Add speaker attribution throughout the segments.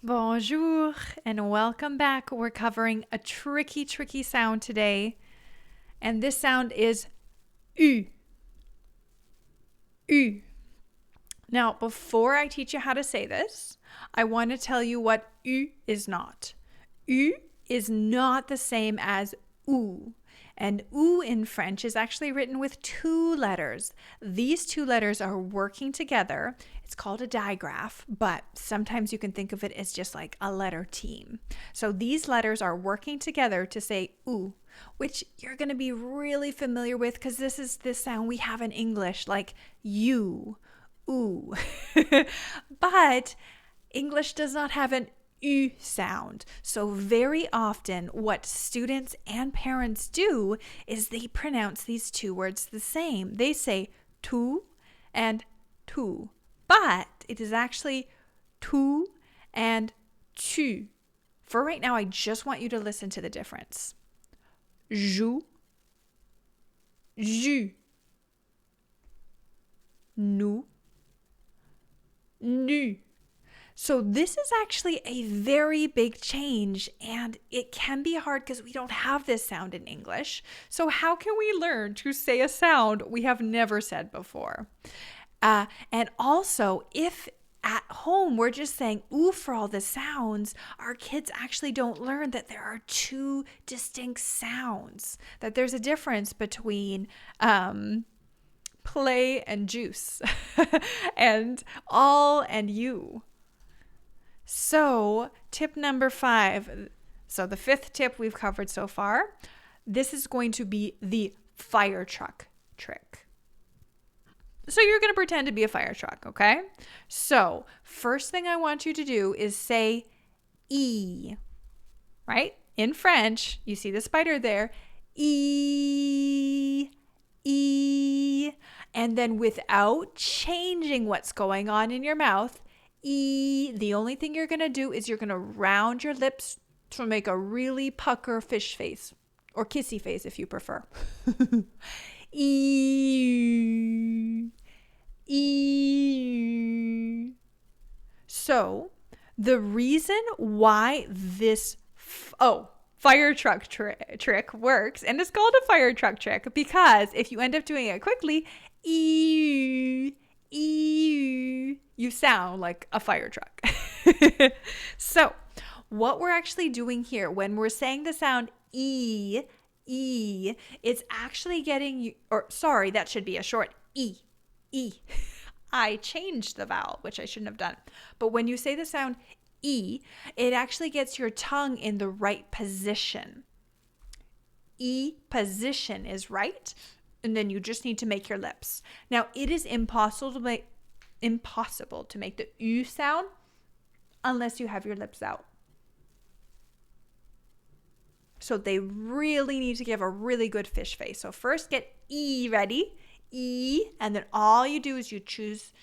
Speaker 1: Bonjour and welcome back. We're covering a tricky sound today. And this sound is U. U. Now, before I teach you how to say this, I want to tell you what U is not. U is not the same as OU. And OU in French is actually written with two letters. These two letters are working together. It's called a digraph, but sometimes you can think of it as just like a letter team. So these letters are working together to say OU, which you're going to be really familiar with because this is this sound we have in English, like you, OU. But English does not have an U sound. So very often what students and parents do is they pronounce these two words the same. They say tu and tu, but it is actually tu and tu. For right now, I just want you to listen to the difference. Joue, jus, nous, nu. So this is actually a very big change, and it can be hard because we don't have this sound in English. So how can we learn to say a sound we have never said before? And also, if at home we're just saying ooh for all the sounds, our kids actually don't learn that there are two distinct sounds, that there's a difference between play and juice and all and you. So tip number 5. So the 5th tip we've covered so far. This is going to be the fire truck trick. So you're going to pretend to be a fire truck, okay? So first thing I want you to do is say E, right? In French, you see the spider there. E, E. And then without changing what's going on in your mouth, E, the only thing you're going to do is you're going to round your lips to make a really pucker fish face, or kissy face if you prefer. E, E. So the reason why this fire truck trick works, and it's called a fire truck trick because if you end up doing it quickly, E, you sound like a fire truck. So what we're actually doing here when we're saying the sound E, it's actually getting you, that should be a short E. I changed the vowel, which I shouldn't have done. But when you say the sound E, it actually gets your tongue in the right position. E position is right. And then you just need to make your lips. Now, it is impossible to make the U sound unless you have your lips out. So they really need to give a really good fish face. So first get E ready, E, and then all you do is you choose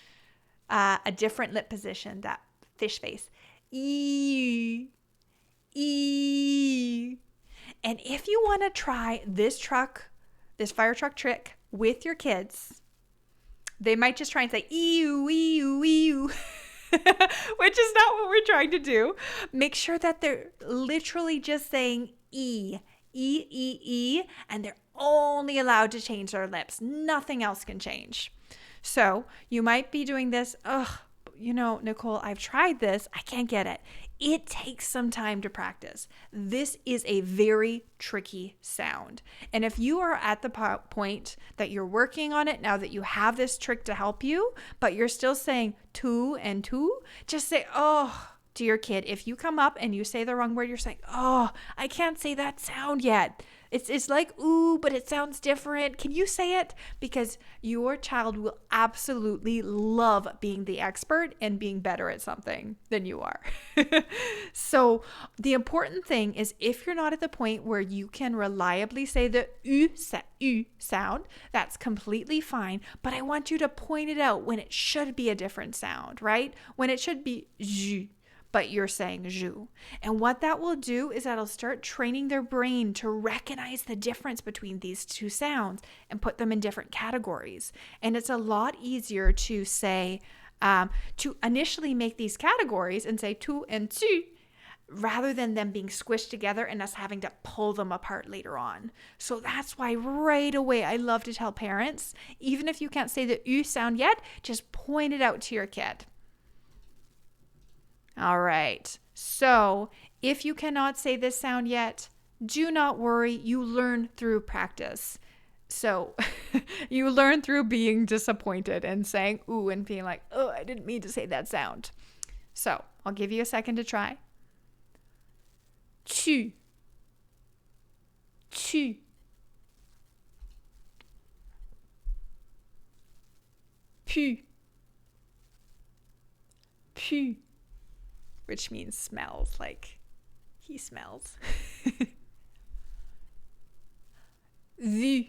Speaker 1: a different lip position, that fish face. E, E. And if you want to try this fire truck trick with your kids, they might just try and say ew, ew, ew, which is not what we're trying to do. Make sure that they're literally just saying E, and they're only allowed to change their lips. Nothing else can change. So you might be doing this, Nicole, I've tried this. I can't get it. It takes some time to practice. This is a very tricky sound. And if you are at the point that you're working on it, now that you have this trick to help you, but you're still saying tu and tu, just say, oh, to your kid. If you come up and you say the wrong word, you're saying, oh, I can't say that sound yet. It's like ooh, but it sounds different. Can you say it? Because your child will absolutely love being the expert and being better at something than you are. So the important thing is if you're not at the point where you can reliably say the U sound, that's completely fine. But I want you to point it out when it should be a different sound, right? When it should be ju, but you're saying joue. And what that will do is that'll start training their brain to recognize the difference between these two sounds and put them in different categories. And it's a lot easier to say to initially make these categories and say tu and tu, rather than them being squished together and us having to pull them apart later on. So that's why right away I love to tell parents, even if you can't say the U sound yet, just point it out to your kid. All right. So if you cannot say this sound yet, do not worry. You learn through practice. So you learn through being disappointed and saying ooh and being like, oh, I didn't mean to say that sound. So I'll give you a second to try. Tu, tu. Pu, pu, which means smells, like he smells. Vu,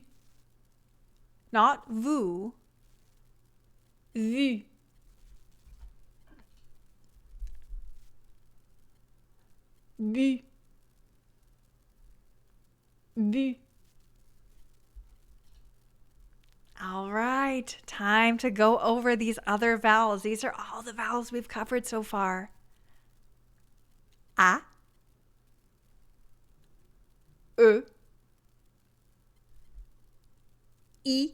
Speaker 1: not vous. Vu. Bu. Bu. All right, time to go over these other vowels. These are all the vowels we've covered so far. A, E, I,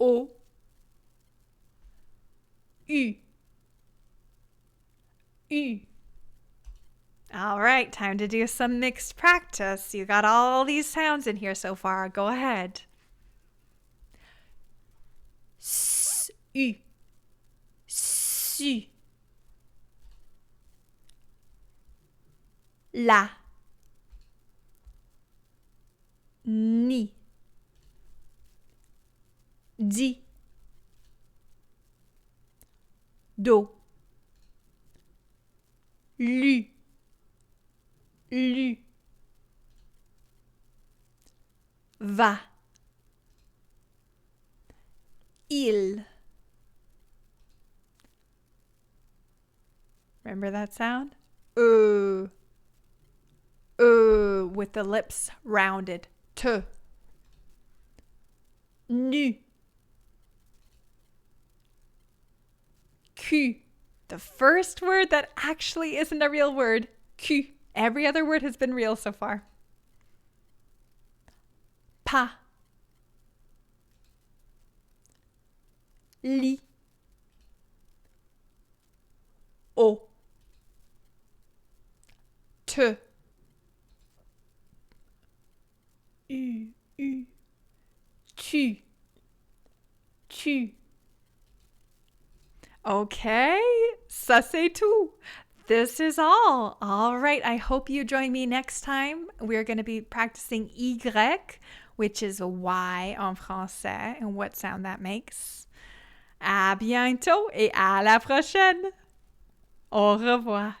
Speaker 1: O, U, U. All right, time to do some mixed practice. You got all these sounds in here so far. Go ahead. S, U, su. La, ni, di, do, lu, lu, va, il. Remember that sound? With the lips rounded. Te. Nu. Cu. The first word that actually isn't a real word. Cu. Every other word has been real so far. Pa. Li. O. Te. U. Tu. Tu. Okay, ça c'est tout. This is all. All right, I hope you join me next time. We're going to be practicing Y, which is a Y en français, and what sound that makes. À bientôt et à la prochaine. Au revoir.